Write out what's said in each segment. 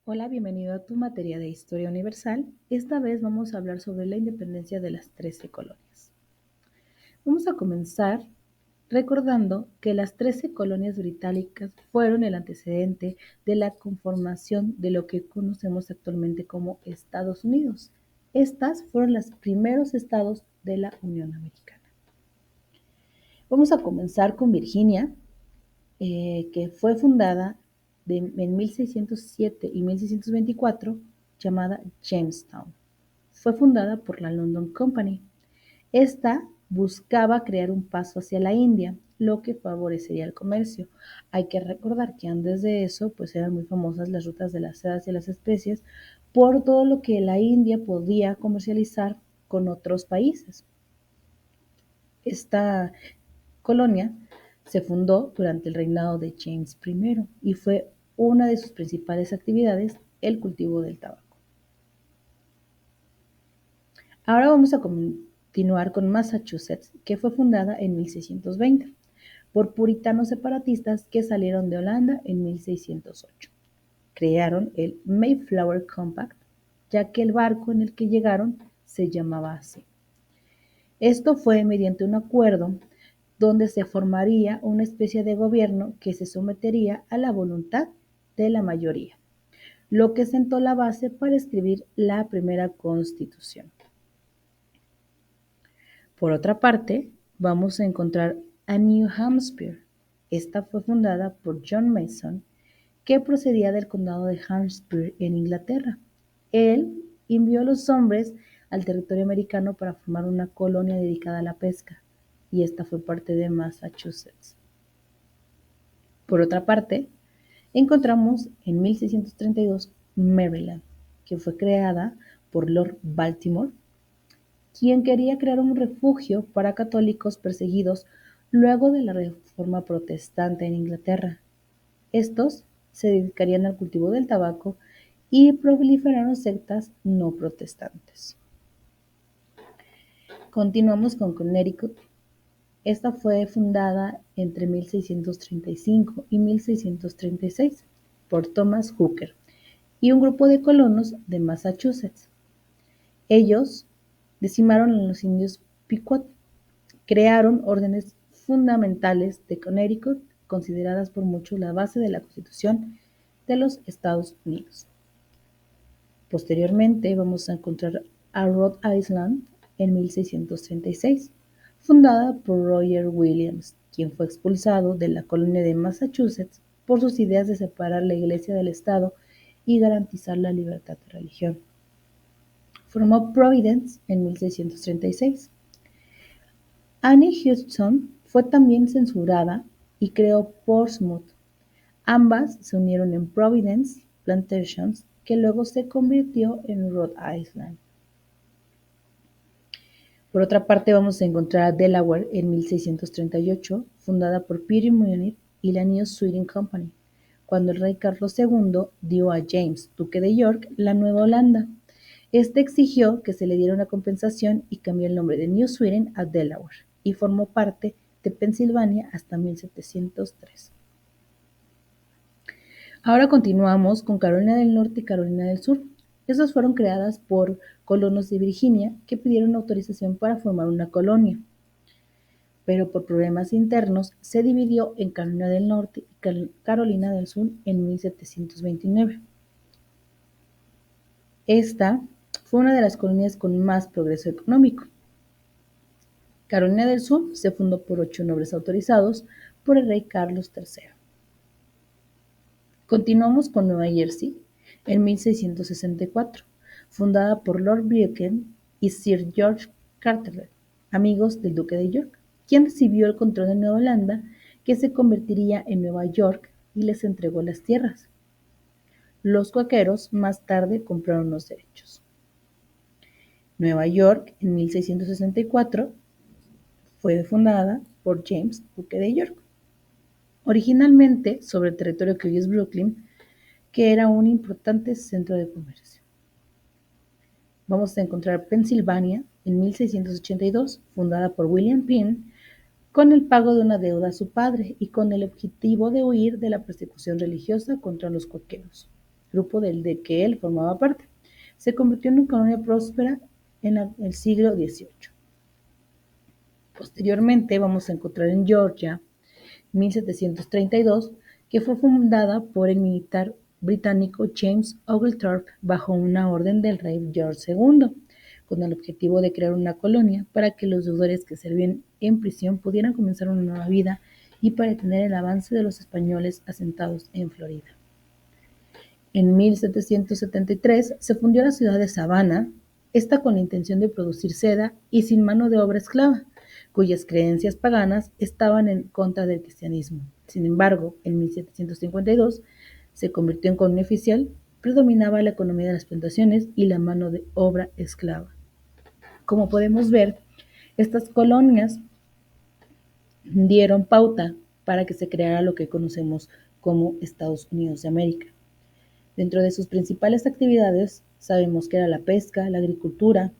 Hola, bienvenido a tu materia de Historia Universal. Esta vez vamos a hablar sobre la independencia de las 13 colonias. Vamos a comenzar recordando que las 13 colonias británicas fueron el antecedente de la conformación de lo que conocemos actualmente como Estados Unidos. Estas fueron los primeros estados de la Unión Americana. Vamos a comenzar con Virginia, que fue fundada en 1607 y 1624, llamada Jamestown. Fue fundada por la London Company. Esta buscaba crear un paso hacia la India, lo que favorecería el comercio. Hay que recordar que antes de eso, pues eran muy famosas las rutas de las sedas y las especies por todo lo que la India podía comercializar con otros países. Esta colonia se fundó durante el reinado de James I y fue una de sus principales actividades el cultivo del tabaco. Ahora vamos a continuar con Massachusetts, que fue fundada en 1620 por puritanos separatistas que salieron de Holanda en 1608. Crearon el Mayflower Compact, ya que el barco en el que llegaron se llamaba así. Esto fue mediante un acuerdo donde se formaría una especie de gobierno que se sometería a la voluntad de la mayoría, lo que sentó la base para escribir la primera Constitución. Por otra parte, vamos a encontrar a New Hampshire. Esta fue fundada por John Mason, que procedía del condado de Hampshire en Inglaterra. Él envió a los hombres al territorio americano para formar una colonia dedicada a la pesca, y esta fue parte de Massachusetts. Por otra parte, encontramos en 1632 Maryland, que fue creada por Lord Baltimore, quien quería crear un refugio para católicos perseguidos luego de la Reforma Protestante en Inglaterra. Estos se dedicarían al cultivo del tabaco y proliferaron sectas no protestantes. Continuamos con Connecticut. Esta fue fundada entre 1635 y 1636 por Thomas Hooker y un grupo de colonos de Massachusetts. Ellos decimaron a los indios Pequot, crearon órdenes fundamentales de Connecticut, consideradas por muchos la base de la Constitución de los Estados Unidos. Posteriormente vamos a encontrar a Rhode Island en 1636, fundada por Roger Williams, quien fue expulsado de la colonia de Massachusetts por sus ideas de separar la Iglesia del Estado y garantizar la libertad de religión. Formó Providence en 1636. Annie Hutchinson fue también censurada y creó Portsmouth. Ambas se unieron en Providence Plantations, que luego se convirtió en Rhode Island. Por otra parte, vamos a encontrar a Delaware en 1638, fundada por Peter Munich y la New Sweden Company, cuando el rey Carlos II dio a James, duque de York, la Nueva Holanda. Este exigió que se le diera una compensación y cambió el nombre de New Sweden a Delaware, y formó parte de Pensilvania hasta 1703. Ahora continuamos con Carolina del Norte y Carolina del Sur. Estas fueron creadas por colonos de Virginia que pidieron autorización para formar una colonia, pero por problemas internos se dividió en Carolina del Norte y Carolina del Sur en 1729. Esta fue una de las colonias con más progreso económico. Carolina del Sur se fundó por 8 nobles autorizados por el rey Carlos III. Continuamos con Nueva Jersey en 1664, fundada por Lord Buchan y Sir George Carteret, amigos del duque de York, quien recibió el control de Nueva Holanda, que se convertiría en Nueva York, y les entregó las tierras. Los cuáqueros más tarde compraron los derechos. Nueva York en 1664 fue fundada por James, duque de York, originalmente sobre el territorio que hoy es Brooklyn, que era un importante centro de comercio. Vamos a encontrar Pensilvania en 1682, fundada por William Penn, con el pago de una deuda a su padre y con el objetivo de huir de la persecución religiosa contra los cuáqueros. grupo del que él formaba parte. Se convirtió en una colonia próspera en el siglo XVIII. Posteriormente vamos a encontrar en Georgia, 1732, que fue fundada por el militar británico James Oglethorpe bajo una orden del rey George II, con el objetivo de crear una colonia para que los deudores que servían en prisión pudieran comenzar una nueva vida y para detener el avance de los españoles asentados en Florida. En 1773 se fundió la ciudad de Savannah, esta con la intención de producir seda y sin mano de obra esclava, cuyas creencias paganas estaban en contra del cristianismo. Sin embargo, en 1752 se convirtió en colonia oficial, predominaba la economía de las plantaciones y la mano de obra esclava. Como podemos ver, estas colonias dieron pauta para que se creara lo que conocemos como Estados Unidos de América. Dentro de sus principales actividades sabemos que era la pesca, la agricultura,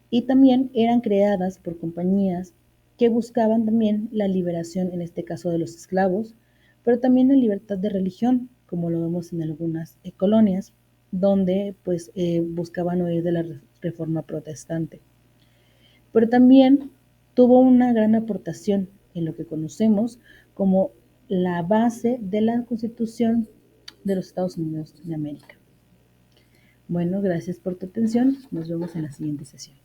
y también eran creadas por compañías que buscaban también la liberación, en este caso de los esclavos, pero también la libertad de religión, como lo vemos en algunas colonias, donde pues buscaban huir de la reforma protestante. Pero también tuvo una gran aportación en lo que conocemos como la base de la Constitución de los Estados Unidos de América. Bueno, gracias por tu atención. Nos vemos en la siguiente sesión.